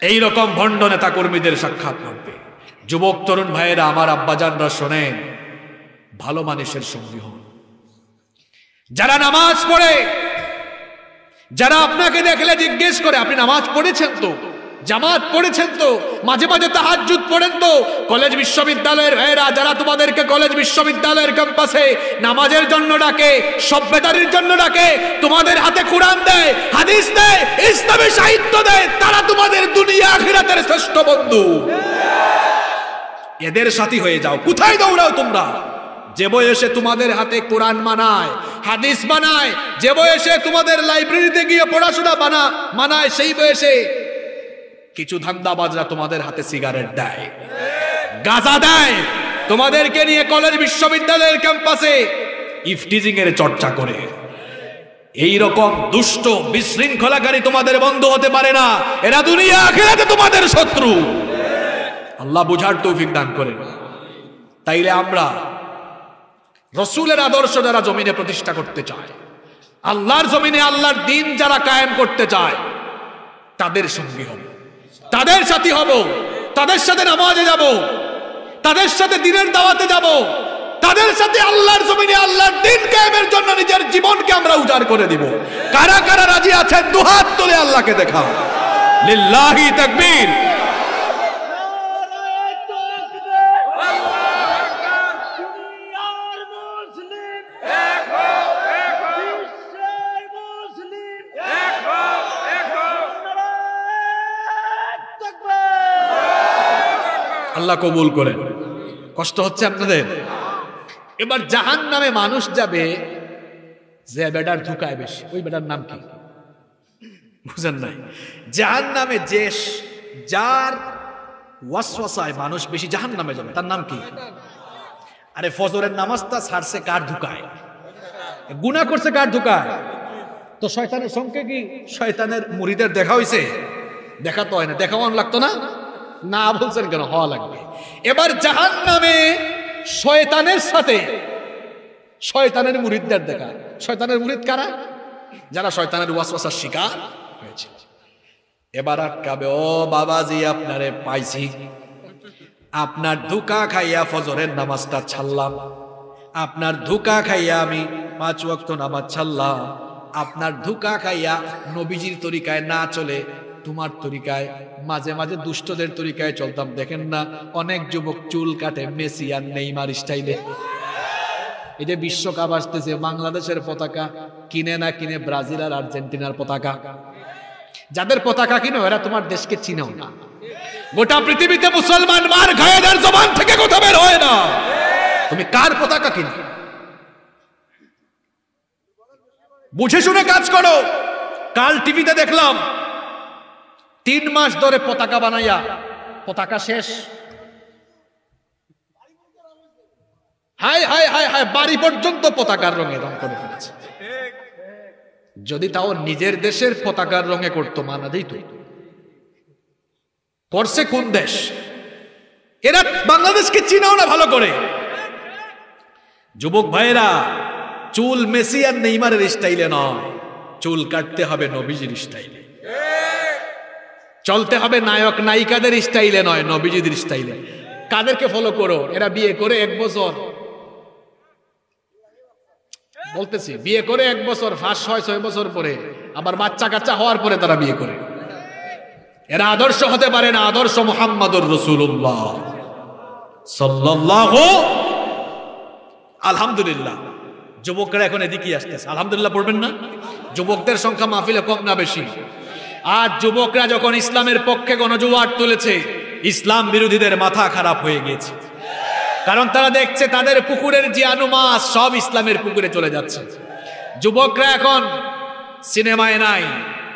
এই রকম ভণ্ড নেতা কর্মীদের সাক্ষাৎ করবে। যুবক তরুণ ভাইয়েরা, আমার আব্বাজানরা শোনেন, ভালো মানুষের সঙ্গী হন। যারা নামাজ পড়ে, যারা আপনাকে দেখলে জিজ্ঞেস করে আপনি নামাজ পড়েছেন তো, জামাত পড়েছেন তো, মাঝে মাঝে তাহাজ্জুদ পড়েন তো। কলেজ বিশ্ববিদ্যালয়ের ভাইয়েরা, যারা তোমাদেরকে কলেজ বিশ্ববিদ্যালয়ের ক্যাম্পাসে নামাজের জন্য ডাকে, সভ্যতার জন্য ডাকে, তোমাদের হাতে কোরআন দেয়, হাদিস দেয়, ইসলামী সাহিত্য দেয়, তারা তোমাদের দুনিয়া আখিরাতের শ্রেষ্ঠ বন্ধু। এদের সাথী হয়ে যাও। কোথায় দৌড়াও তোমরা? যে বয়সে তোমাদের হাতে কোরআন মানায়, হাদিস মানায়, যে বয়সে তোমাদের লাইব্রেরিতে গিয়ে পড়াশোনা মানায়, সেই বয়সে কিছু ধান্দাবাজরা তোমাদের হাতে সিগারেট দেয়, গাঁজা দেয়, তোমাদেরকে নিয়ে কলেজ বিশ্ববিদ্যালয়ের ক্যাম্পাসে ইফটিজিং এর চর্চা করে। এই রকম দুষ্ট বিশৃঙ্খলাকারী তোমাদের বন্ধু হতে পারে না। এরা দুনিয়া আখিরাতে তোমাদের শত্রু। আল্লাহ বুঝার তৌফিক দান করেন। তাইলে আমরা রসুলের আদর্শ যারা জমিনে প্রতিষ্ঠা করতে চায়, আল্লাহর জমিনে আল্লাহর দিন যারা কায়েম করতে চায়, তাদের সঙ্গী হব, তাদের সাথী হব, তাদের সাথে নামাজে যাব, তাদের সাথে দিনের দাওয়াতে যাব, তাদের সাথে আল্লাহর জমিনে আল্লাহর দিন কায়েমের জন্য নিজের জীবনকে আমরা উজাড় করে দিব। কারা কারা রাজি আছেন দুহাত তুলে আল্লাহকে দেখা। লিল্লাহি তাকবীর। আল্লাহ কবুল করেন। কষ্ট হচ্ছে আপনাদের? এবার জাহান্নামে মানুষ যাবে যে বেটার ধোঁকায় বেশি। ওই বেটার নাম কি বুঝেন নাই? জাহান্নামে যে যার ওয়াসওয়াসায় মানুষ বেশি জাহান্নামে যাবে, তার নাম কি? আরে ফজরের নামাজটা ছাড়ছে কার ধোঁকায়? গুনাহ করছে কার ধোঁকায়? তো শয়তানের সঙ্গে কি শয়তানের মুরিদের দেখা হইছে? দেখা তো হয় না। দেখাও লাগতো না? না বলছেন কেন? হওয়া লাগবে। এবার জাহান্নামে শয়তানের সাথে শয়তানের মুরিদদের দেখা। শয়তানের মুরিদ কারা? যারা শয়তানের ওয়াসওয়াসার শিকার হয়েছে। এবার আটকাবে, ও বাবাজি আপনারে পাইছি, আপনার ধোঁকা খাইয়া ফজরের নামাজটা ছাড়লাম, আপনার ধোঁকা খাইয়া আমি 5 ওয়াক্ত নামাজ ছাড়লাম, আপনার ধোঁকা খাইয়া নবীজির তরিকায় না চলে তোমার তরিকায়, মাঝে মাঝে দুষ্টদের তরিকায় চলতাম। দেখেন না অনেক যুবক চুল কাটে মেসি আর নেইমার স্টাইলে। এই যে বিশ্বকাপ আসতেছে, বাংলাদেশের পতাকা কিনে না কিনে ব্রাজিল আর আর্জেন্টিনার পতাকা। যাদের পতাকা কিনো এরা তোমার দেশকে চিনেও না। গোটা পৃথিবীতে মুসলমান মার খায়, এদের জবান থেকে কথা বের হয় না। তুমি কার পতাকা কিনো? বুঝে শুনে কাজ করো। কাল টিভিতে দেখলাম 3 মাস ধরে পতাকা বানাইয়া পতাকা শেষ। হায় হায় হায় হায়, বাড়ি পর্যন্ত পতাকার রঙে রং করে ফেলেছে। যদি তাও নিজের দেশের পতাকার রঙে করতো মানা দিত। করছে কোন দেশ? এরা বাংলাদেশকে চিনাও না ভালো করে। যুবক ভাইয়েরা, চুল মেসি আর নেইমারের স্টাইলে নয়, চুল কাটতে হবে নবীজির স্টাইলে, চলতে হবে নায়ক নায়িকাদের স্টাইলে নয়, নবীজিদের স্টাইলে। কাদেরকে ফলো করো? এরা বিয়ে করে 1 বছর, বলতেছি বিয়ে করে 1 বছর, ফাঁস হয় 6 বছর পরে, আবার বাচ্চা কাচ্চা হওয়ার পরে তারা বিয়ে করে। এরা আদর্শ হতে পারে না। আদর্শ মুহাম্মাদুর রাসূলুল্লাহ সাল্লাল্লাহু। আলহামদুলিল্লাহ যুবকরা এখন এদিকে আসতেছে। আলহামদুলিল্লাহ পড়বেন না? যুবকদের সংখ্যা মাহফিলে কম না বেশি? আজ যুবকরা যখন ইসলামের পক্ষে গণজোয়ার তুলেছে, ইসলাম বিরোধীদের মাথা খারাপ হয়ে গেছে। কারণ তারা দেখছে তাদের পুকুরের জিয়ানো মাছ সব ইসলামের পুকুরে চলে যাচ্ছে। যুবকরা এখন সিনেমায় নাই,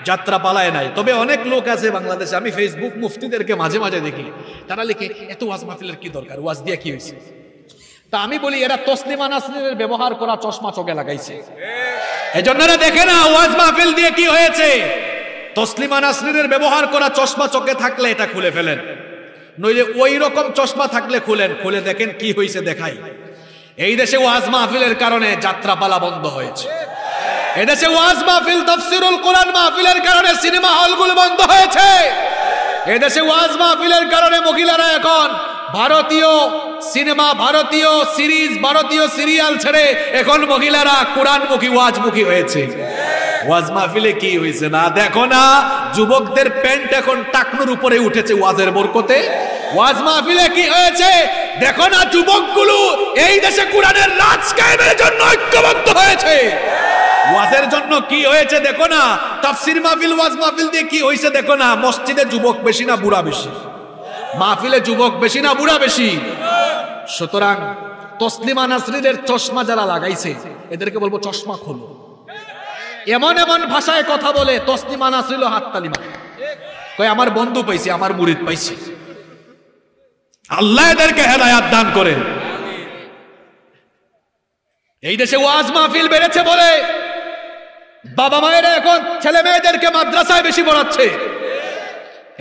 যাত্রা পালায় নাই। তবে অনেক লোক আছে বাংলাদেশে, আমি ফেসবুক মুফতিদেরকে মাঝে মাঝে দেখি, তারা লিখে এত ওয়াজ মাহফিলের কি দরকার, ওয়াজ দিয়ে কি হয়েছে? তা আমি বলি এরা তসলিমা নাসরিনের ব্যবহার করা চশমা চোখে লাগাইছে। এজন্য এরা দেখে না ওয়াজ মাহফিল দিয়ে কি হয়েছে। তসলিমা নাসরিনের ব্যবহার করা চশমা চোখে থাকলে এটা খুলে ফেলেন, নইলে ওই রকম চশমা থাকলে খুলেন, খুলে দেখেন কি হয়েছে দেখাই। এই দেশে ওয়াজ মাহফিলের কারণে যাত্রাপালা বন্ধ হয়েছে। এদেশে ওয়াজ মাহফিল, তাফসীরুল কোরআন মাহফিলের কারণে সিনেমা হলগুলো বন্ধ হয়েছে। এদেশে ওয়াজ মাহফিলের কারণে মহিলারা এখন ভারতীয় সিনেমা, ভারতীয় সিরিজ, ভারতীয় সিরিয়াল ছেড়ে এখন মহিলারা কোরআনমুখী, ওয়াজমুখী হয়েছে। ওয়াজ মাহফিলে কি হয়েছে না দেখো না? যুবকদের প্যান্ট এখন টাকনুর উপরে উঠেছে ওয়াজের বরকতে। ওয়াজ মাহফিলে কি হয়েছে দেখো না? যুবকগুলো এই দেশে কোরআনের রাজ কায়েমের জন্য ঐক্যবদ্ধ হয়েছে। ওয়াজের জন্য কি হয়েছে দেখো না? তাফসীর মাহফিল, ওয়াজ মাহফিল দিয়ে কি হয়েছে দেখো না? মসজিদে যুবক বেশি না বুড়া বেশি? মাহফিলে যুবক বেশি না বুড়া বেশি? সুতরাং তসলিমা নাসরিনের চশমা যারা লাগাইছে এদেরকে বলবো চশমা খোলো। এমন এমন ভাষায় কথা বলে তসলিমা নাসরিনও হাততালি মারে, কয় আমার বন্ধু পাইছি, আমার মুরিদ পাইছি। আল্লাহ এদেরকে হেদায়াত দান করেন। এই দেশে ওয়াজ মাহফিল বেড়েছে বলে বাবা মায়েরা এখন ছেলে মেয়েদেরকে মাদ্রাসায় বেশি পড়াচ্ছে।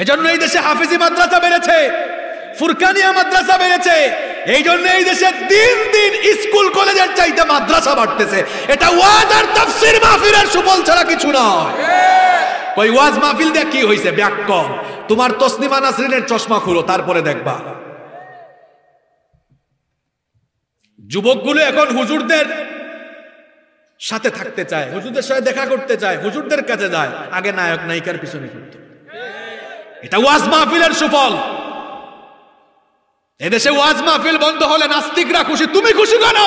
এজন্য এই দেশে হাফিজি মাদ্রাসা বেড়েছে, ফুরকানিয়া মাদ্রাসা বেড়েছে। এই জন্য এই দেশে দিন দিন স্কুল কলেজের চাইতে মাদ্রাসা বাড়তেছে। এটা ওয়াজ আর তাফসীর মাহফিলের সুফল ছাড়া কিছু নয়। কই ওয়াজ মাহফিল দিয়ে কি হইছে? ব্যাক তোমার তসলিমা নাসরিনের চশমা খুলো, তারপরে দেখবা। যুবকগুলো এখন হুজুরদের সাথে থাকতে চায়, হুজুরদের সাথে দেখা করতে চায়, হুজুরদের কাছে যায়। আগে নায়ক নায়িকার পিছনে ঘুরত। এটা ওয়াজ মাহফিলের সুফল। এদেশে ওয়াজ মাহফিল বন্ধ হলে নাস্তিকরা খুশি, তুমি খুশি কেন?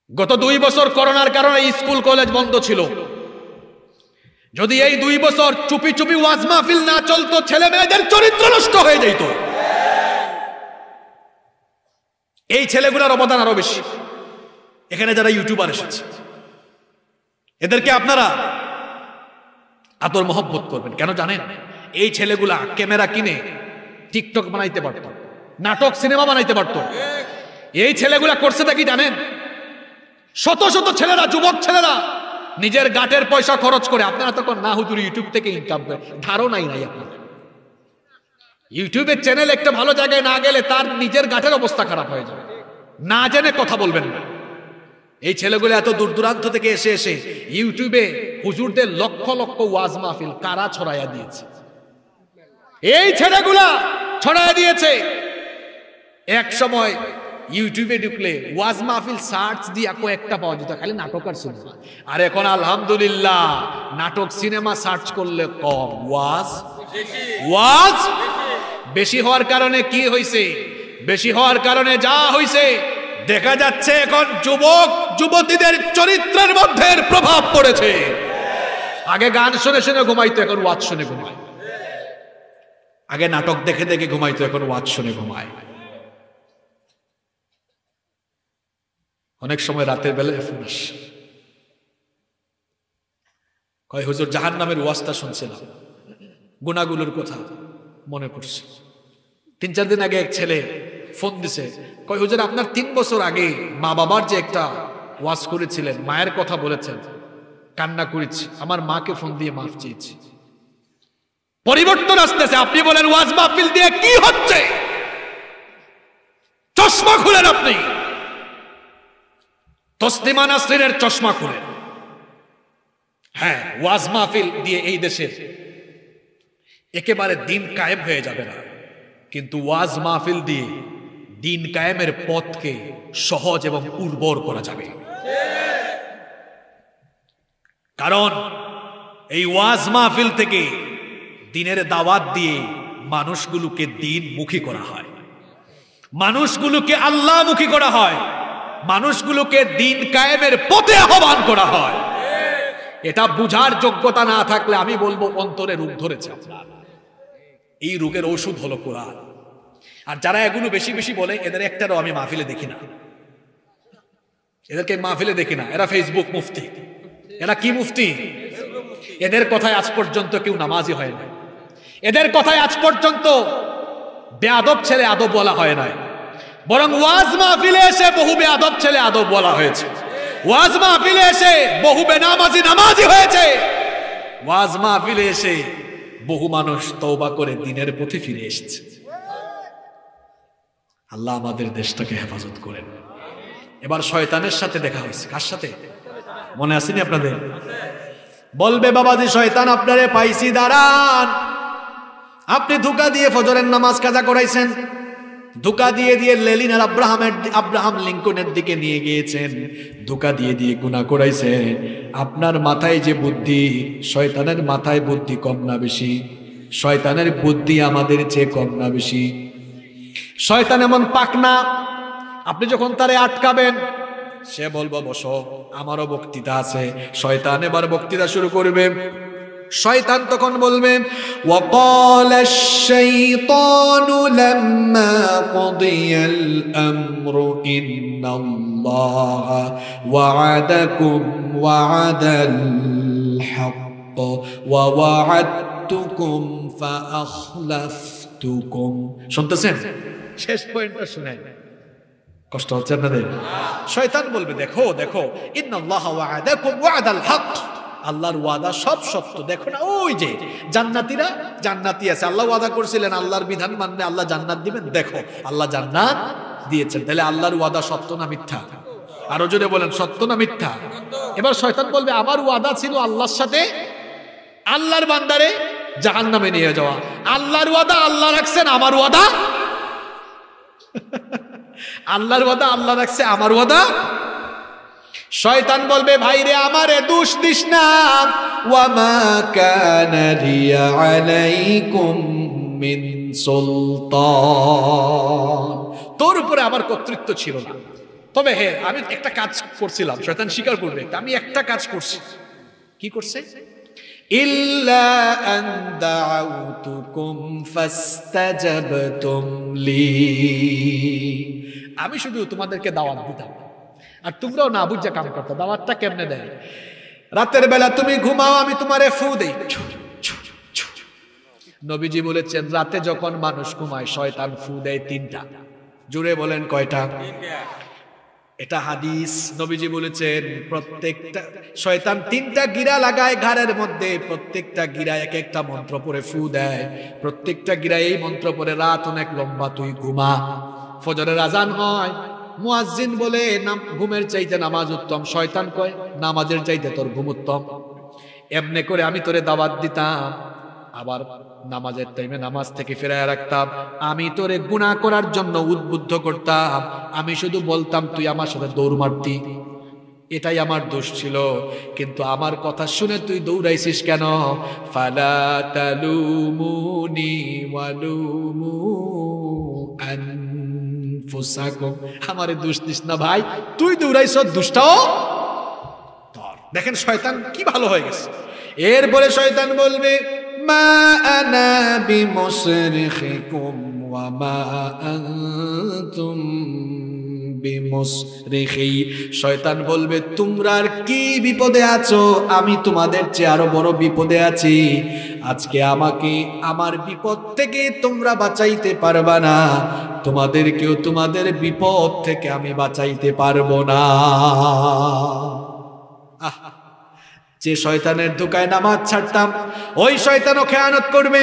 গত 2 বছর করোনার কারণে স্কুল কলেজ বন্ধ ছিল। যদি এই 2 বছর চুপি চুপি ওয়াজ মাহফিল না চলতো, ছেলে মেয়েদের চরিত্র নষ্ট হয়ে যেত। এই ছেলেগুলোর অবদান আরো বেশি। এখানে যারা ইউটিউবার এসেছে এদেরকে আপনারা আদর মহব্বত করবেন। কেন জানেন? এই ছেলেগুলা ক্যামেরা কিনে টিকটক বানাইতে পারত, নাটক সিনেমা বানাইতে পারত। এই ছেলেগুলা করছে তা কি জানেন? শত শত ছেলেরা, যুবক ছেলেরা নিজের গাটের পয়সা খরচ করে, আপনারা তখন না হুজুর ইউটিউব থেকে ইনকাম করে, ধারণাই নাই আপনার। ইউটিউবের চ্যানেল একটা ভালো জায়গায় না গেলে তার নিজের গাটের অবস্থা খারাপ হয়ে যাবে। না জেনে কথা বলবেন না। এই ছেলেগুলো এত দূর দূরান্ত থেকে এসে এসে ইউটিউবে হুজুরদের লক্ষ লক্ষ ওয়াজ মাহফিল কারা ছড়াইয়া দিয়েছে? এই ছেলেগুলা ছড়াইয়া দিয়েছে। এক সময় ইউটিউবে ঢুকলে ওয়াজ মাহফিল সার্চ দিয়া কয়েকটা পাওয়া যেত, খালি নাটক আর সিনেমা। আর এখন আলহামদুলিল্লাহ নাটক সিনেমা সার্চ করলে কম, ওয়াজ বেশি হওয়ার কারণে কি হয়েছে? বেশি হওয়ার কারণে যা হয়েছে দেখা যাচ্ছে এখন যুবক যুবতীদের চরিত্রের মধ্যে প্রভাব পড়েছে। আগে গান শুনে শুনে ঘুমাইতো, এখন ওয়াজ শুনে ঘুমায়। আগে নাটক দেখে দেখে ঘুমাইতো, এখন ওয়াজ শুনে ঘুমায়। অনেক সময় রাতের বেলায় ফোন আসে, কয় হুজুর জাহান্নামের ওয়াজটা শুনছিলাম, গুনাহগুলোর কথা মনে পড়ছে। 3-4 দিন আগে এক ছেলে ফোন দিছে, কয় হুজুর আপনার 3 বছর আগে মা বাবার যে একটা ওয়াজ করেছিলেন, মায়ের কথা বলেছেন, কান্না করেছি, আমার মাকে ফোন দিয়ে মাফ চেয়েছি। পরিবর্তন আসতেছে। আপনি বলেন ওয়াজ মাহফিল দিয়ে কি হচ্ছে? চশমা খুলেন আপনি, তসলিমা নাসরিনের চশমা খুলেন। হ্যাঁ, ওয়াজ মাহফিল দিয়ে এই দেশের একেবারে দিন কায়েম হয়ে যাবে না, কিন্তু ওয়াজ মাহফিল দিয়ে দিন কায়েমের পথকে সহজ এবং উর্বর করা যাবে। কারণ এই ওয়াজ মাহফিল থেকে দিনের দাওয়াত দিয়ে মানুষগুলোকে দিনমুখী করা হয়, মানুষগুলোকে আল্লাহমুখী করা হয়, মানুষগুলোকে দিন কায়েমের পথে আহ্বান করা হয়। এটা বুঝার যোগ্যতা না থাকলে আমি বলবো অন্তরে রোগ ধরেছে আপনার। এই রোগের ওষুধ হলো কোরআন। আর যারা এগুলো বেশি বেশি বলে এদের একটারও আমি মাহফিলে দেখি না, এদেরকে মাহফিলে দেখি না। এরা ফেসবুক মুফতি। এরা কি মুফতি? এদের কথায় আজ পর্যন্ত কেউ নামাজি হয় না, এদের কথায় আজ পর্যন্ত বেয়াদব ছেলে আদব বলা হয় নাই, বরং ওয়াজ মাহফিলে এসে বহু বেয়াদব ছেলে আদব বলা হয়েছে। ওয়াজ মাহফিলে এসে বহু বেনামাজি নামাজি হয়েছে। ওয়াজ মাহফিলে এসে বহু মানুষ তওবা করে দিনের পথে ফিরে এসেছে। আল্লাহ আমাদের দেশটাকে হেফাজত করেন। এবার শয়তানের সাথে দেখা হয়েছে। কার সাথে মনে আসেনি আপনাদের? বলবে বাবাজি শয়তান আপনারে পাইছি, দাঁড়ান। আপনি ধোঁকা দিয়ে ফজরের নামাজ কাজা করাইছেন, ধোঁকা দিয়ে দিয়ে লেনিন আর আব্রাহাম লিঙ্কনের দিকে নিয়ে গিয়েছেন, ধোঁকা দিয়ে দিয়ে গুনাহ করাইছেন। আপনার মাথায় যে বুদ্ধি, শয়তানের মাথায় বুদ্ধি কম না বেশি? শয়তানের বুদ্ধি আমাদের চেয়ে কম না বেশি? শয়তান এমন পাকনা, আপনি যখন তারে আটকাবেন সে বলবো বসো আমারও বক্তৃতা আছে। শয়তান এবার বক্তৃতা শুরু করবে। শয়তান তখন বলবে وقال الشيطان لما قضي الأمر إن الله وعدكم وعد الحق ووعدتكم فأخلفتكم। শুনতেছেন? শেষ পয়েন্টটা শুনে কষ্ট হচ্ছে আপনাদের? শয়তান বলবে দেখো দেখো ইন্নাল্লাহা ওয়া'আদাকুম ওয়া'দাল হক, আল্লাহর ওয়াদা সব সত্য। দেখো না ওই যে জান্নাতীরা, জান্নাতি আছে, আল্লাহ ওয়াদা করেছিলেন আল্লাহর বিধান মানলে আল্লাহ জান্নাত দিবেন, দেখো আল্লাহ জান্নাত দিয়েছেন। তাহলে আল্লাহর ওয়াদা সত্য না মিথ্যা? আরো জোরে বলেন সত্য না মিথ্যা? এবার শয়তান বলবে আমার ওয়াদা ছিল আল্লাহর সাথে আল্লাহর বান্দারে জাহান্নামে নিয়ে যাওয়া, আল্লাহর ওয়াদা আল্লাহ রাখছেন, আমার ওয়াদা আল্লাহর ওয়াদা আল্লাহ রাখছে, আমার ওয়াদা। শয়তান বলবে ভাইরে আমারে দোষ দিস না, ওয়া মা কানা লিয়া আলাইকুম মিন সুলতান, তোর উপরে আমার কর্তৃত্ব ছিল না, তবে হ্যাঁ আমি একটা কাজ করছিলাম। শয়তান স্বীকার করবে আমি একটা কাজ করছি। কি করছে? ইল্লা আন দাউতুকুম ফাস্তাজাবতুম লি, আমি শুধু তোমাদেরকে দাওয়াত দিতাম আর তোমরাও না বুঝা কাম করতে। দাওয়াতটা কেমনে দেয়? রাতের বেলা তুমি ঘুমাও, আমি তোমারে ফু দেই। নবীজি বলেছেন রাতে যখন মানুষ ঘুমায় শয়তান ফু দেয় তিনটা। জুড়ে বলেন কয়টা? এটা হাদিস। নবীজি বলেছেন প্রত্যেকটা শয়তান তিনটা গিরা লাগায় ঘাড়ের মধ্যে, প্রত্যেকটা গিরায় এক একটা মন্ত্র পড়ে ফু দেয়, প্রত্যেকটা গিরায় এই মন্ত্র পড়ে রাত অনেক লম্বা তুই ঘুমা। ফজরের আজান হয়, মুয়াজ্জিন বলে ঘুমের চাইতে নামাজ উত্তম, শয়তান কয় নামাজের চাইতে তোর ঘুম উত্তম। এমনি করে আমি তোরে দাওয়াত দিতাম, আবার নামাজের টাইমে নামাজ থেকে ফিরায় রাখতাম, আমি তোরে গুনাহ করার জন্য উদ্বুদ্ধ করতাম, আমি শুধু বলতাম তুই আমার সাথে দৌড় মারতি, এটাই আমার দোষ ছিল। কিন্তু আমার কথা শুনে তুই দৌড়াইছিস কেন? ফালা তালুমুনি ওয়ালুমু আনফুসাকুম, আমারে দোষ দিস না ভাই, তুই দৌড়াইছ, দোষটাও তোর। দেখেন শয়তান কি ভালো হয়ে গেছে। এরপরে শয়তান বলবে মা আনা বিমুসরিখিকুম ওয়া মা আনতুম বিমুসরিখি, শয়তান বলবে তোমরা আর কি বিপদে আছো, আমি তোমাদের চেয়ে আরো বড় বিপদে আছি। আজকে আমাকে আমার বিপদ থেকে তোমরা বাঁচাইতে পারবা না, তোমাদেরকেও তোমাদের বিপদ থেকে আমি বাঁচাইতে পারবো না। যে শয়তানের ধোকায় নামাজ ছাড়তাম ওই শয়তানও খেয়ানত করবে।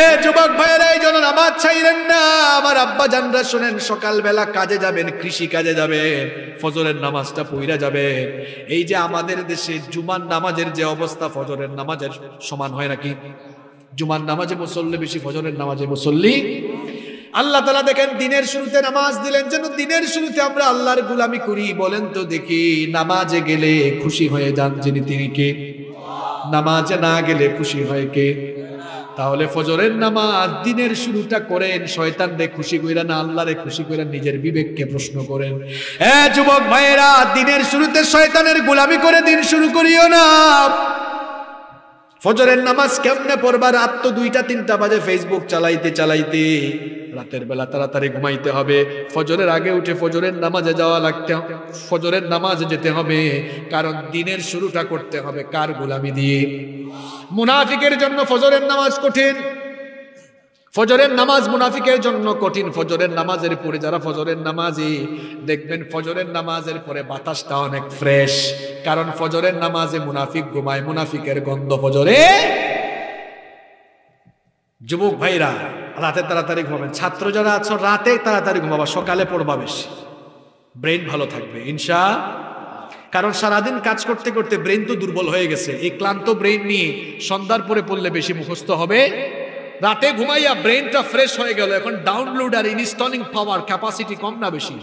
এ যুবক ভাইয়েরা এই জন্য নামাজ ছাইরেন না। আমার আব্বা জানরা শুনেন, সকালবেলা কাজে যাবেন, কৃষি কাজে যাবেন, ফজরের নামাজটা পইরা যাবেন। এই যে আমাদের দেশে জুমার নামাজের যে অবস্থা, ফজরের নামাজের সমান হয় নাকি? জুমার নামাজে মুসল্লি বেশি, ফজরের নামাজে মুসল্লি। আল্লাহ তাআলা দেখেন দিনের শুরুতে নামাজ দিলেন যেন দিনের শুরুতে আমরা আল্লাহর গোলামি করি। বলেন তো দেখি, নামাজে গেলে খুশি হয়ে যান যিনি, তিনি কে? নামাজে না গেলে খুশি হয় কে? তাহলে ফজরের নামাজ দিনের শুরুটা করেন শয়তান রে খুশি কইরা না আল্লাহরে খুশি কইরা, নিজের বিবেককে প্রশ্ন করেন। যুবক ভাইয়েরা, দিনের শুরুতে শয়তানের গোলামি করে দিন শুরু করিও না। ফজরের নামাজ কেমনে পড়বা? রাত তো 2টা-3টা বাজে ফেসবুক চালাইতে চালাইতে। রাতের বেলা তাড়াতাড়ি ঘুমাইতে হবে, ফজরের আগে উঠে ফজরের নামাজে যাওয়া লাগতে, ফজরের নামাজে যেতে হবে, কারণ দিনের শুরুটা করতে হবে কার গোলামি দিয়ে? মুনাফিকের জন্য ফজরের নামাজ কঠিন। ফজরের নামাজ মুনাফিকের জন্য কঠিন। ফজরের নামাজের পরে যারা ফজরের নামাজি, দেখবেন ফজরের নামাজের পরে বাতাসটা অনেক ফ্রেশ, কারণ ফজরের নামাজে মুনাফিক ঘুমায়, মুনাফিকের গন্ধ ফজরে। যুবক ভাইরা, রাতে তাড়াতাড়ি ঘুমাবেন। ছাত্র যারা আছো রাতে তাড়াতাড়ি ঘুমাবা, সকালে পড়বা বেশি, ব্রেন ভালো থাকবে ইনশাআল্লাহ। কারণ সারাদিন কাজ করতে করতে ব্রেন তো দুর্বল হয়ে গেছে। এই ক্লান্ত ব্রেন নিয়ে সন্ধ্যার পরে পড়লে বেশি মুখস্থ হবে। রাতে ঘুমাইয়া ব্রেনটা ফ্রেশ হয়ে গেল, এখন ডাউনলোড আর ইনস্টলিং পাওয়ার ক্যাপাসিটি কম না বেশি?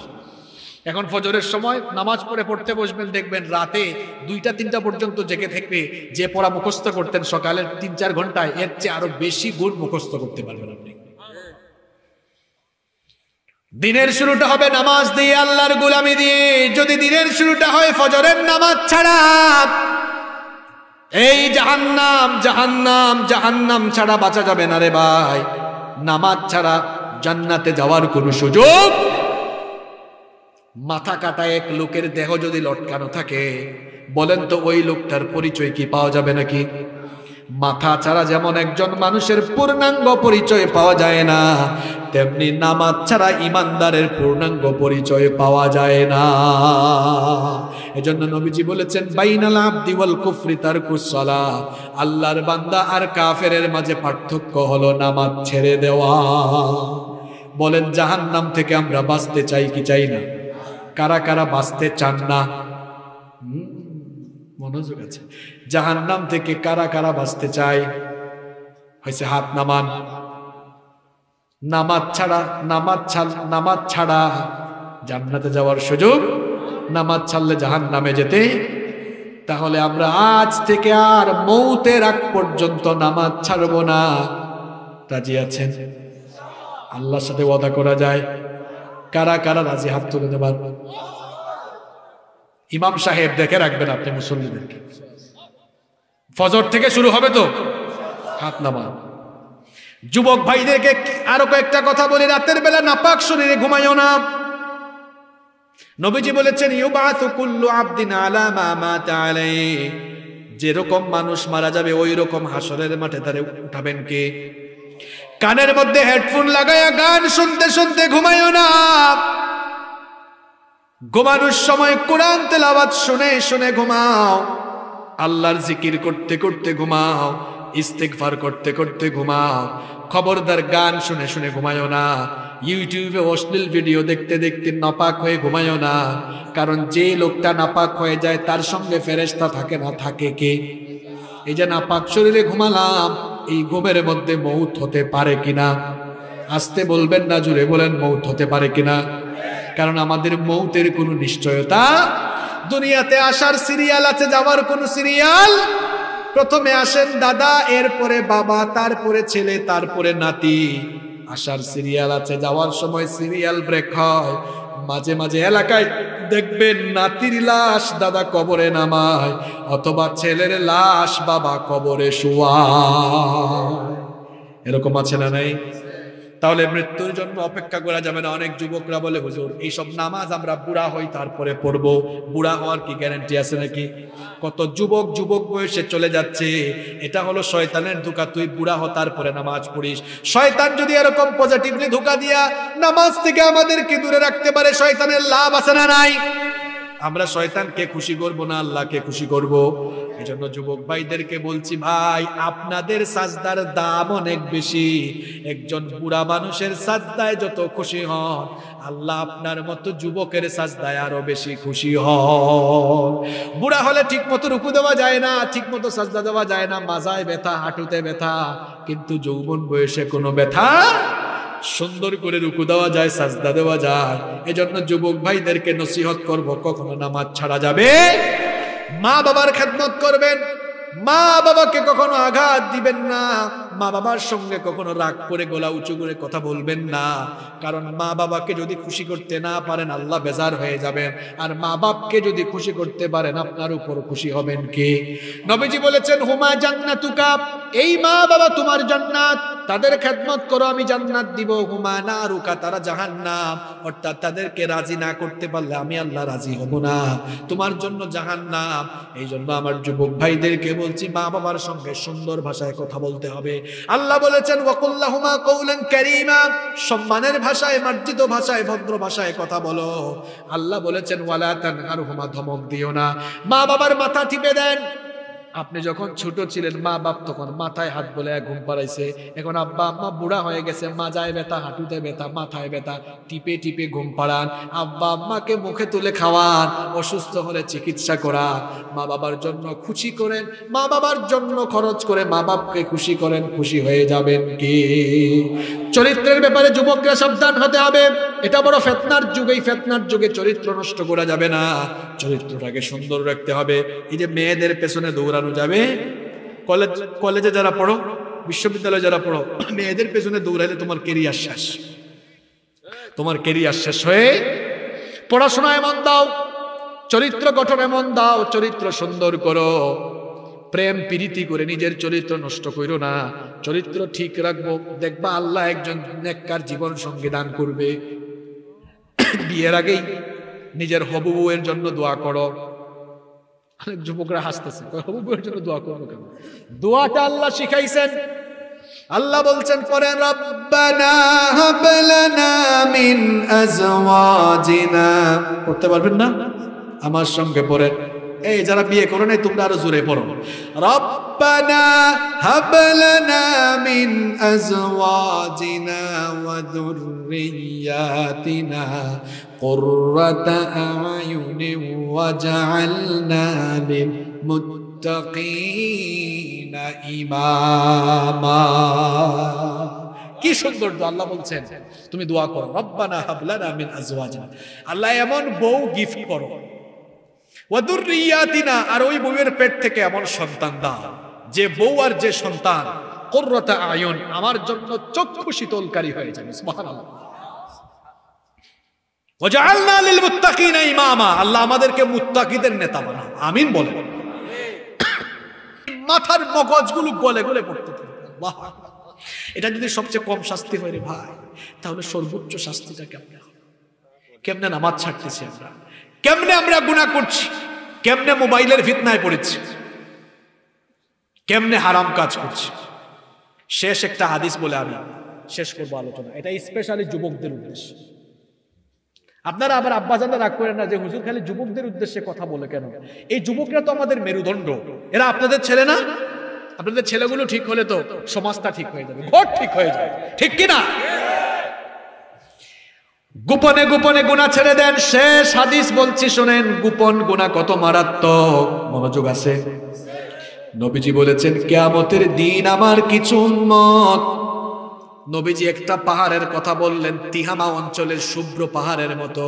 এখন ফজরের সময় নামাজ পড়ে পড়তে বসবেন, দেখবেন রাতে 2টা-3টা পর্যন্ত জেগে থেকে যে পড়া মুখস্থ করতেন সকালের 3-4 ঘন্টায়, এর চেয়ে আরো বেশি গুণ মুখস্থ করতে পারবেন আপনি। দিনের শুরুটা হবে নামাজ দিয়ে, আল্লাহর গোলামি দিয়ে। যদি দিনের শুরুটা হয় ফজরের নামাজ ছাড়া, এই জাহান্নাম জাহান্নাম জাহান্নাম ছাড়া বাঁচা যাবে না রে ভাই। নামাজ ছাড়া জান্নাতে যাওয়ার কোনো সুযোগ। মাথা কাটা এক লোকের দেহ যদি লটকানো থাকে, বলেন তো ওই লোকটার পরিচয় কি পাওয়া যাবে নাকি? মাথা ছাড়া যেমন একজন মানুষের পূর্ণাঙ্গ পরিচয় পাওয়া যায় না, তেমনি নামাজ ছাড়া ইমানদারের পূর্ণাঙ্গ পরিচয় পাওয়া যায় না। এজন্য নবীজি বলেছেন, বাইনাল আবদি ওয়াল কুফরি তারকুস সালাহ, আল্লাহর বান্দা আর কাফেরের মাঝে পার্থক্য হলো নামাজ ছেড়ে দেওয়া। বলেন জাহান্নাম থেকে আমরা বাঁচতে চাই কি চাই না? কারা কারা বাঁচতে চান না? মনোযোগ আছে। জাহান্নাম থেকে কারা কারা বাঁচতে চায়? হয়েছে হাত নামান। নামাজ ছাড়া জান্নাতে যাওয়ার সুযোগ, নামাজ ছাড়লে জাহান্নামে যেতে। তাহলে আমরা আজ থেকে আর মৌতের আগ পর্যন্ত নামাজ ছাড়বো না। রাজি আছেন? আল্লাহর সাথে ওয়াদা করা যায়। কারা কারা রাজি? হাত তুলে দেবার। ইমাম সাহেব দেখে রাখবেন আপনি মুসল্লিদেরকে। ফজর থেকে শুরু হবে তো, হাত নামান। যুবক ভাইদেরকে আরো কয়েকটা কথা বলি, রাতের বেলা নাপাক শরীরে ঘুমাইও না। নবীজি বলেছেন, ইউবাতু কুল্লু আবদিন আলা মা মাতা আলাইহি, যেরকম মানুষ মারা যাবে ওই রকম হাসরের মাঠে তারে উঠাবেন কে? কানের মধ্যে হেডফোন লাগায়া গান শুনতে শুনতে ঘুমাইও না। ঘুমানোর সময় কোরআন তেলাওয়াত শুনে শুনে ঘুমাও, আল্লাহর জিকির করতে করতে ঘুমাও, ইস্তিগফার করতে করতে ঘুমাও। খবরদার গান শুনে শুনে ঘুমায়ো না। ইউটিউবে অশ্লীল ভিডিও দেখতে দেখতে নাপাক হয়ে ঘুমায়ো না। কারণ যে লোকটা নাপাক হয়ে যায় তার সঙ্গে ফেরেশতা থাকে না, থাকে কে? এই যে নাপাক শরীরে ঘুমালাম, এই ঘুমের মধ্যে মৌত হতে পারে কিনা? আস্তে বলবেন না, জুড়ে বলেন, মৌত হতে পারে কিনা? কারণ আমাদের মৌতের কোনো নিশ্চয়তা, দুনিয়াতে আসার সিরিয়াল আছে, যাওয়ার কোনো সিরিয়াল। প্রথমে আসেন দাদা, এরপরে বাবা, তারপরে ছেলে, তারপরে নাতি। আসার সিরিয়াল আছে, যাওয়ার সময় সিরিয়াল ব্রেক হয়। মাঝে মাঝে এলাকায় দেখবেন নাতির লাশ দাদা কবরে নামায়, অথবা ছেলের লাশ বাবা কবরে শোয়ায়। এরকম আছে না নাই? তাহলে মৃত্যুর জন্য অপেক্ষা করা যাবে না। অনেক যুবকরা বলে, হুজুর এইসব নামাজ আমরা বুড়া হই তারপরে পড়বো। বুড়া হওয়ার কি গ্যারান্টি আছে নাকি? কত যুবক বয়সে চলে যাচ্ছে। এটা হলো শয়তানের ধোঁকা। তুই বুড়া হ তারপরে নামাজ পড়িস। শয়তান যদি এরকম পজিটিভলি ধোঁকা দিয়া নামাজ থেকে আমাদেরকে দূরে রাখতে পারে, শয়তানের লাভ আছে না নাই? আমরা শয়তানকে খুশি করব না, আল্লাহকে খুশি করব। এজন্য যুবক ভাইদেরকে বলছি, ভাই আপনাদের সাজদার দাম অনেক বেশি। একজন বুড়া মানুষের সাজদায় যত খুশি হন, আল্লাহ আপনার মতো যুবকের সাজদায় আরো বেশি খুশি হন। বুড়া হলে ঠিক মতো রুকু দেওয়া যায় না, ঠিক মতো সাজদা দেওয়া যায় না, মাজায় ব্যথা, হাঁটুতে ব্যথা, কিন্তু যৌবন বয়সে কোনো ব্যথা, সুন্দর করে রুকু দেওয়া যায়, সাজদা দেওয়া যায়। এজন্য যুবক ভাইদেরকে নসিহত করব, কখনো নামাজ ছাড়া যাবে। মা বাবার খেদমত করবেন, মা বাবাকে কখনো আঘাত দিবেন না, মা বাবার সঙ্গে কখনো রাগ করে গলা উঁচু করে কথা বলবেন না। কারণ মা বাবাকে যদি খুশি করতে না পারেন আল্লাহ বেজার হয়ে যাবেন, আর মা বাপকে যদি খুশি করতে পারেন আপনার উপর খুশি হবেন কে? নবীজি বলেছেন, হুমা জান্নাতুকা, এই মা বাবা তোমার জান্নাত, তাদের খেদমত করো আমি জান্নাত দিব। হুমা নারুকা, তারা জাহান্নাম, অর্থাৎ তাদেরকে রাজি না করতে পারলে আমি আল্লাহ রাজি হব না, তোমার জন্য জাহান্নাম। এই জন্য আমার যুবক ভাইদেরকে বলছি, মা বাবার সঙ্গে সুন্দর ভাষায় কথা বলতে হবে। আল্লাহ বলেছেন, ওয়াকুল্লাহুমা কওলান কারীমা, সম্মানের ভাষায়, মার্জিত ভাষায়, ভদ্র ভাষায় কথা বলো। আল্লাহ বলেছেন, ওয়ালা তানহারহুমা, ধমক দিও না। মা বাবার মাথা টিপে দেন, আপনি যখন ছোট ছিলেন মা বাপ তখন মাথায় হাত বলে ঘুম পাড়াইছে, এখন আব্বা আম্মা বুড়া হয়ে গেছে, মাজায় ব্যথা, হাঁটুতে ব্যথা, মাথায় ব্যথা, টিপে টিপে ঘুম পাড়ান, আব্বা আম্মাকে মুখে তুলে খাওয়ান, অসুস্থ হলে চিকিৎসা করা, মা বাবার জন্য খুশি করেন, মা বাবার জন্য খরচ করে মা বাপকে খুশি করেন, খুশি হয়ে যাবেন কি? চরিত্রের ব্যাপারে যুবকরা সাবধান হতে হবে। এটা বড় ফিতনার যুগ, এই ফিতনার যুগে চরিত্র নষ্ট করা যাবে না, চরিত্রটাকে সুন্দর রাখতে হবে। এই যে মেয়েদের পেছনে দৌড়ানো যাবে, কলেজে যারা পড়ো, বিশ্ববিদ্যালয়ে যারা পড়ো, মেয়েদের পেছনে দৌড়াইলে তোমার কেরিয়ার শেষ, তোমার কেরিয়ার শেষ হয়ে পড়াশোনায় মন দাও, চরিত্র গঠনে মন দাও, চরিত্র সুন্দর করো, প্রেম প্রীতি করে নিজের চরিত্র নষ্ট করো না, চরিত্র ঠিক রাখবো, দেখবা আল্লাহ একজন নেককার জীবন সঙ্গী দান করবে। বিয়ের আগেই নিজের হবু বউয়ের জন্য দোয়া করো। অনেক যুবকরা হাসতেছে, হবু বউয়ের জন্য দোয়া করবো কেন? দোয়াটা আল্লাহ শিখাইছেন। আল্লাহ বলছেন পরে, রব্বানা হাব লানা মিন আজওয়াজিনা। পড়তে পারবেন না? আমার সঙ্গে পড়েন। এই যারা বিয়ে করে নাই তোমরা আরো জোরে পড়ো, রব্বানা হাব লানা মিন আজওয়াজিনা ওয়া যুররিয়াতিনা কুররাতা আয়ুনিন ওয়াজআলনা লিল মুত্তাকিনা ইমামা। কি সুন্দর দোয়া! আল্লাহ বলছেন তুমি দোয়া করো, রব্বানা হাব লানা মিন আজওয়াজিনা, আল্লাহ এমন বউ গিফট করো, ওয়া যুররিয়াতিনা, আর ওই বউয়ের পেট থেকে এমন সন্তান দাও, যে বউ আর যে সন্তান কুররাতা আয়ুন, আমার জন্য চক্ষু শীতলকারী হয়ে যাবে। সুবহানাল্লাহ। ওয়াজআলনা লিল মুত্তাকিনা ইমামা, আল্লাহ আমাদেরকে মুত্তাকিদের নেতা বানাও। আমিন বলেন। মাথার মগজগুলো গলে গলে পড়তে থাকে। আল্লাহ, এটা যদি সবচেয়ে কম শাস্তি হয় রে ভাই, তাহলে সর্বোচ্চ শাস্তিটা কেমনে হবে? কেমনে নামাজ ছাড়তেছি আমরা, কেমনে আমরা গুনাহ করছি, কেমনে মোবাইলের ফিতনায় পড়েছি, কেমনে হারাম কাজ করছি। শেষ একটা হাদিস বলে আমি শেষ করবো আলোচনা, এটা স্পেশালি যুবকদের উদ্দেশ্যে। আপনারা আবার আব্বাজানরা রাগ করেন না যে হুজুর খালি যুবকদের উদ্দেশ্যে কথা বলে কেন? এই যুবকরা তো আমাদের মেরুদণ্ড, এরা আপনাদের ছেলে না? আপনাদের ছেলেগুলো ঠিক হলে তো সমাজটা ঠিক হয়ে যাবে, ঘর ঠিক হয়ে যাবে, ঠিক কিনা? গোপনে গোপনে গুনাহ ছেড়ে দেন। শেষ হাদিস বলছি শোনেন, গোপন গুনাহ কত মারাত্মক। মনোযোগ আছে? নবীজি বলেছেন কিয়ামতের দিন আমার কিছু উম্মত, নবীজি একটা পাহাড়ের কথা বললেন, তিহামা অঞ্চলের শুভ্র পাহাড়ের মতো,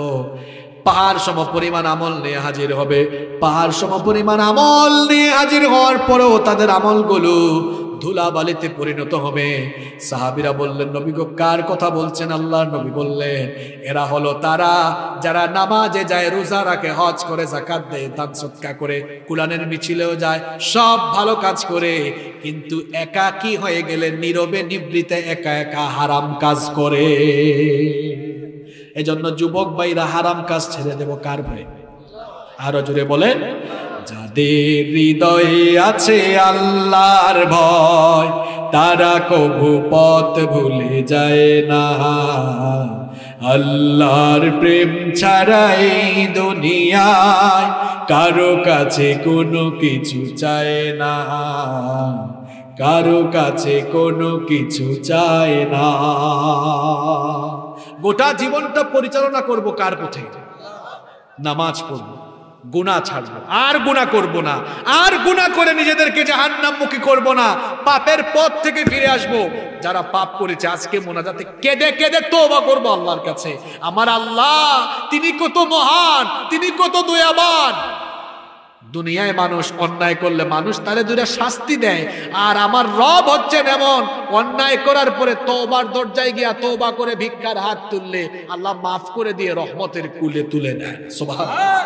পাহাড় সম পরিমাণ আমল নিয়ে হাজির হবে। পাহাড় সম পরিমাণ আমল নিয়ে হাজির হওয়ার পরেও তাদের আমলগুলো ধুলাবালিতে পরিণত হবে। সাহাবীরা বললেন, নবী গো কার কথা বলছেন? আল্লাহর নবী বললেন, এরা হলো তারা যারা নামাজে যায়, রোজা রাখে, হজ করে, যাকাত দেয়, দান সদকা করে, কুরআনের মিছিলেও যায়, সব ভালো কাজ করে, কিন্তু একাকী হয়ে গেলে নীরবে নিভৃতে একা একা হারাম কাজ করে। এজন্য যুবক ভাইরা হারাম কাজ ছেড়ে দেব কার ভয়ে? আরো জোরে বলেন, যাদের হৃদয়ে আছে আল্লাহর ভয়, তারা কভু পথ ভুলে যায় না। আল্লাহর প্রেম ছাড়া এই দুনিয়ায় কারো কাছে কোনো কিছু চায় না, কারো কাছে কোনো কিছু চায় না। গোটা জীবনটা পরিচালনা করব কার পথে? নামাজ পড়ব, গুনাহ ছাড়বো, আর গুনাহ করব না, আর গুনাহ করে নিজেদেরকে জাহান্নামমুখী করব না, পাপের পথ থেকে ফিরে আসব। যারা পাপ করেছে আজকে মোনাজাতে কেঁদে কেঁদে তওবা করব আল্লাহর কাছে, আমার আল্লাহ তিনি কত মহান, তিনি কত দয়াবান। দুনিয়ায় মানুষ অন্যায় করলে মানুষ তারে দুইটা শাস্তি দেয়, আর আমার রব হচ্ছেন এমন, অন্যায় করার পরে তওবার দরজায় গিয়া তওবা করে ভিক্ষার হাত তুললে আল্লাহ মাফ করে দিয়ে রহমতের কুলে তুলে নেয়। সুবহানাল্লাহ।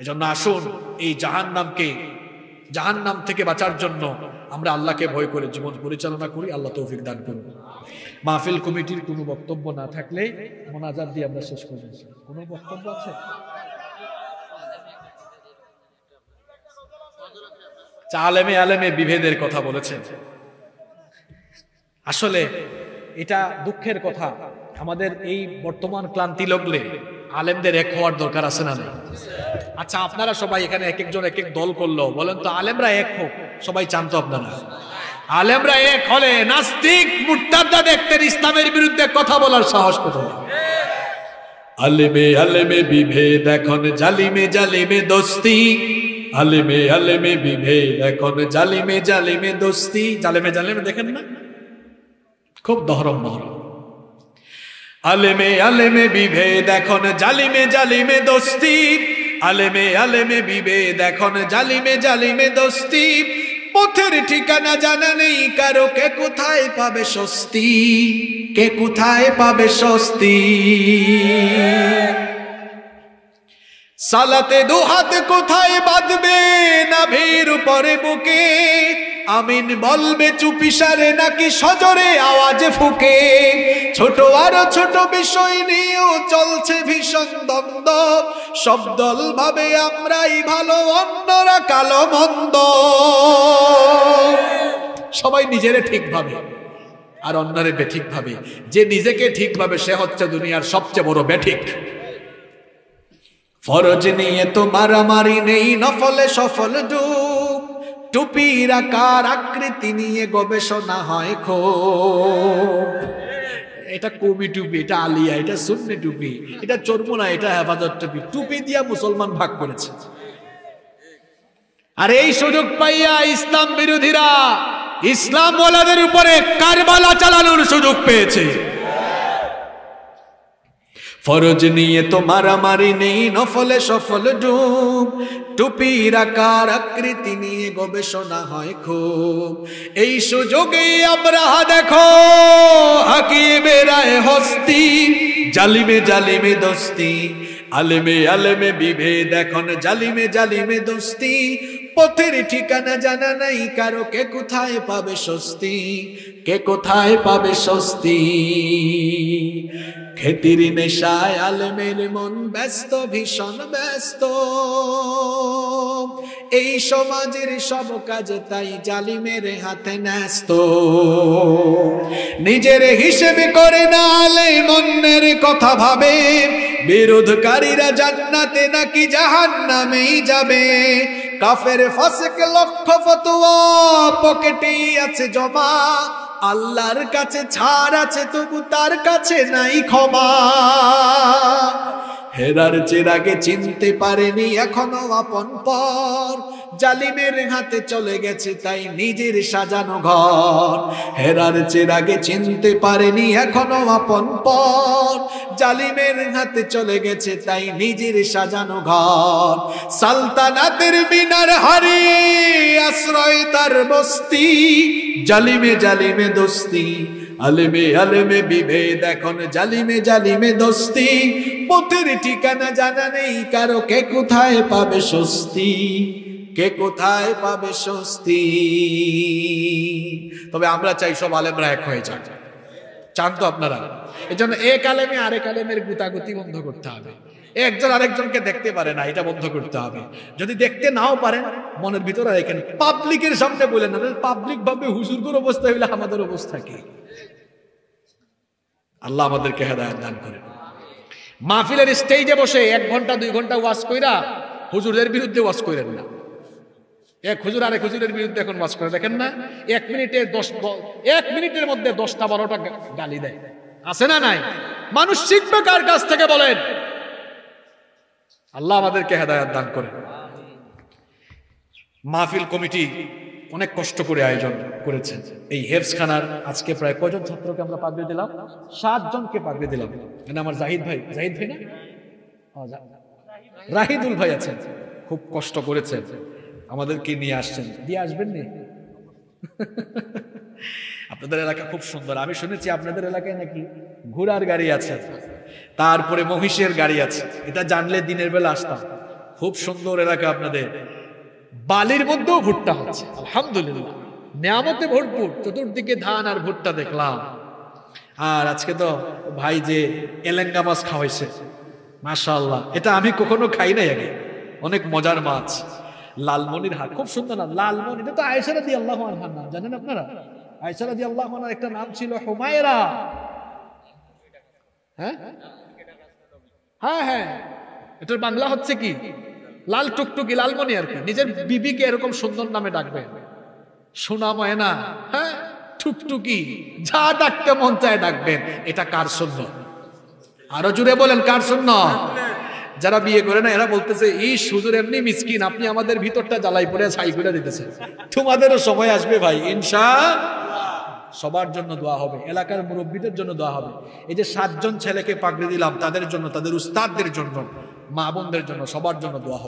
এজন্য আসুন এই জাহান্নাম থেকে বাঁচার জন্য আমরা আল্লাহকে ভয় করে জীবন পরিচালনা করি। আল্লাহ তৌফিক দান করুন। মাহফিল কমিটির কোনো বক্তব্য না থাকলে মোনাজাত দিয়ে আমরা শেষ করব। কোনো বক্তব্য আছে? আলেমে বিভেদের কথা বলেছেন। আসলে এটা দুঃখের কথা, আমাদের এই বর্তমান ক্লান্তি লগ্নে আলেমদের এক হওয়ার দরকার আছে না? আচ্ছা আপনারা সবাই এখানে এক একজন এক এক দল করলো, বলেন তো আলেমরা এক হোক, সবাই চান তো আপনারা? আলেমরা এক হলে নাস্তিক মুরতাদরা দেখতেন ইসলামের বিরুদ্ধে কথা বলার সাহস পেত না। আলেমে আলেমে বিভেদ এখন জালিমে জালিমে দোস্তি, আলেমে আলেমে বিভেদ এখন জালিমে জালিমে দোস্তি। জালিমে জালিমে দেখেন না, খুব দহরম মহরম। আলেমে আলেমে বিভেদ এখন জালিমে জালিমে দোস্তি, আলেমে আলেমে বিভেদ এখন জালিমে জালিমে দোস্তি। পথের ঠিকানা জানা নেই কারো, কে কোথায় পাবে স্বস্তি, কে কোথায় পাবে স্বস্তি। সালাতে দুহাত কোথায় বাঁধবে, নাভির উপরে বুকে, আমিন বলবে চুপিসারে নাকি সজরে আওয়াজে ফুকে। ছোট আরো ছোট বিষয় নিয়েও চলছে ভীষণ দ্বন্দ্ব, সব দল ভাবে আমরাই ভালো অন্যরা কালো মন্দ। সবাই নিজেরে ঠিক ভাবে আর অন্যরে বেঠিক ভাবে। যে নিজেকে ঠিক ভাবে সে হচ্ছে দুনিয়ার সবচেয়ে বড় বেঠিক। ফরজ নিয়ে তো মারামারি নেই, নফলে সফল ডুব, টুপির আকার আকৃতি নিয়ে গবেষণা হয় খুব। এটা কবি টুপি, এটা আলিয়া, এটা সুন্নি টুপি, এটা চরমুনা, এটা হেফাজত টুপি। টুপি দিয়া মুসলমান ভাগ করেছে। আর এই সুযোগ পাইয়া ইসলাম বিরোধীরা ইসলাম ওয়ালাদের উপরে কারবালা চালানোর সুযোগ পেয়েছে। ফরজ নিয়ে তো মারামারি নেই, নফলে সফল ডুব, টুপির আকার আকৃতি নিয়ে গবেষণা হয় খুব। এই সুযোগে আমরা দেখো হাকিয়ে বেড়ায় হস্তি, জালিমে জালিমে দোস্তি, আলেমে আলেমে বিভেদ এখন জালিমে জালিমে দোস্তি। পথের ঠিকানা জানা নাই কারো, কে কোথায় পাবে স্বস্তি, কে কোথায় পাবে স্বস্তি। খেতির নেশায় আলেমের মন ব্যস্ত, ভীষণ ব্যস্ত, এই সমাজের সব কাজে তাই জালিমের হাতে ন্যস্ত। নিজের হিসেবে করে না আলেম অন্যের কথা ভাবে, বিরোধকারীরা জান্নাতে নাকি জাহান্নামেই যাবে। কাফের ফাসিক লক্ষ ফতোয়া পকেটেই আছে জমা, আল্লাহর কাছে ছাড় আছে তবু তার কাছে নাই ক্ষমা। হেরার চেরাগে চিনতে পারেনি এখনো আপন পর, জালিমের হাতে চলে গেছে তাই নিজের সাজানো ঘর। হেরার চেরাগে চিনতে পারেনি এখনো আপন পর, জালিমের হাতে চলে গেছে তাই নিজের সাজানো ঘর। সালতানাতের মিনার হারিয়ে আশ্রয় তার বস্তি, জালিমে জালিমে দোস্তি, আলেমে আলেমে বিভেদ এখন জালিমে জালিমে দোস্তি। পথের ঠিকানা জানা নেই কারো, কে কোথায় পাবে স্বস্তি, কে কোথায় পাবে স্বস্তি। তবে আমরা চাই সব আলেমরা এক হয়ে যাক, চান তো আপনারা? এই জন্য এক আলেমে আরেক আলেমের গুতাগুতি বন্ধ করতে হবে। একজন আরেকজনকে দেখতে পারে না, এটা বন্ধ করতে হবে। যদি দেখতে নাও পারেন মনের ভিতরে রেখেন, পাবলিকের সামনে বলেন না। পাবলিক ভাবে হুজুরদের অবস্থা হইলে আমাদের অবস্থা কি? আল্লাহ আমাদেরকে হেদায়েত দান করেন। মাহফিলের স্টেজে বসে 1 ঘন্টা 2 ঘন্টা ওয়াজ কইরা হুজুরের বিরুদ্ধে ওয়াজ করেন না। এক হুজুর আরেক হুজুরের বিরুদ্ধে এখন ওয়াজ করে, দেখেন না 1 মিনিটের মধ্যে 10টা 12টা গালি দেয়, আছে না নাই? মানুষ শিখবে কার কাছ থেকে বলেন? আল্লাহ আমাদেরকে হেদায়েত দান করেন। মাহফিল কমিটি অনেক কষ্ট করে আয়োজন করেছেন। এই হেফজখানার আজকে প্রায় কয়জন ছাত্রকে আমরা পাগড়ি দিলাম? 7 জনকে পাগড়ি দিলাম। মানে আমার জাহিদ ভাই না, রাহিদুল ভাই আছেন, খুব কষ্ট করেছেন, আমাদেরকে নিয়ে আসছেন। দিয়ে আসবেন নি? আপনাদের এলাকা খুব সুন্দর। আমি শুনেছি আপনাদের এলাকায় নাকি ঘোড়ার গাড়ি আছে, তারপরে মহিষের গাড়ি আছে। এটা জানলে দিনের বেলা আসতাম। খুব সুন্দর এলাকা আপনাদের। বালির মধ্যেও ভুট্টা হচ্ছে, আলহামদুলিল্লাহ, নিয়ামতে ভরপুর। চতুর্দিকে ধান আর ভুট্টা দেখলাম। আর আজকে তো ভাই যে এলেঙ্গা মাছ খাওয়াইছে, মাশাআল্লাহ, এটা আমি কখনো খাই নাই আগে। অনেক মজার মাছ। লালমনির হাট, খুব সুন্দর নাম, লালমনি। এটা তো আয়েশা রাদিয়াল্লাহু আনহার নাম, জানেন আপনারা? আয়েশা রাদিয়াল্লাহু আনহার একটা নাম ছিল হুমায়রা। হ্যাঁ হ্যাঁ হ্যাঁ, এটার বাংলা হচ্ছে কি? লাল টুকটুকি, লালমণি আর কি। নিজের বিবিকে এরকম সুন্দর নামে ডাকবেন, সোনা ময়না, হ্যাঁ, টুকটুকি, যা ডাকতে মন চায় ডাকবেন। এটা কার সুন্নাত? আরো জুড়ে বলেন, কার সুন্নাত? যারা বিয়ে করে না এরা বলতেছে, এই হুজুর এমনি মিসকিন, আপনি আমাদের ভিতরটা জ্বালাই পড়ে ছাই করে দিতেছেন। তোমাদেরও সময় আসবে ভাই, ইনশাআল্লাহ। সবার জন্য দোয়া হবে, এলাকার মুরব্বীদের জন্য দোয়া হবে। এই যে 7 জন ছেলেকে পাগড়ি দিলাম, তাদের জন্য, তাদের উস্তাদদের জন্য, মা বোনদের জন্য, সবার জন্য দোয়া হবে।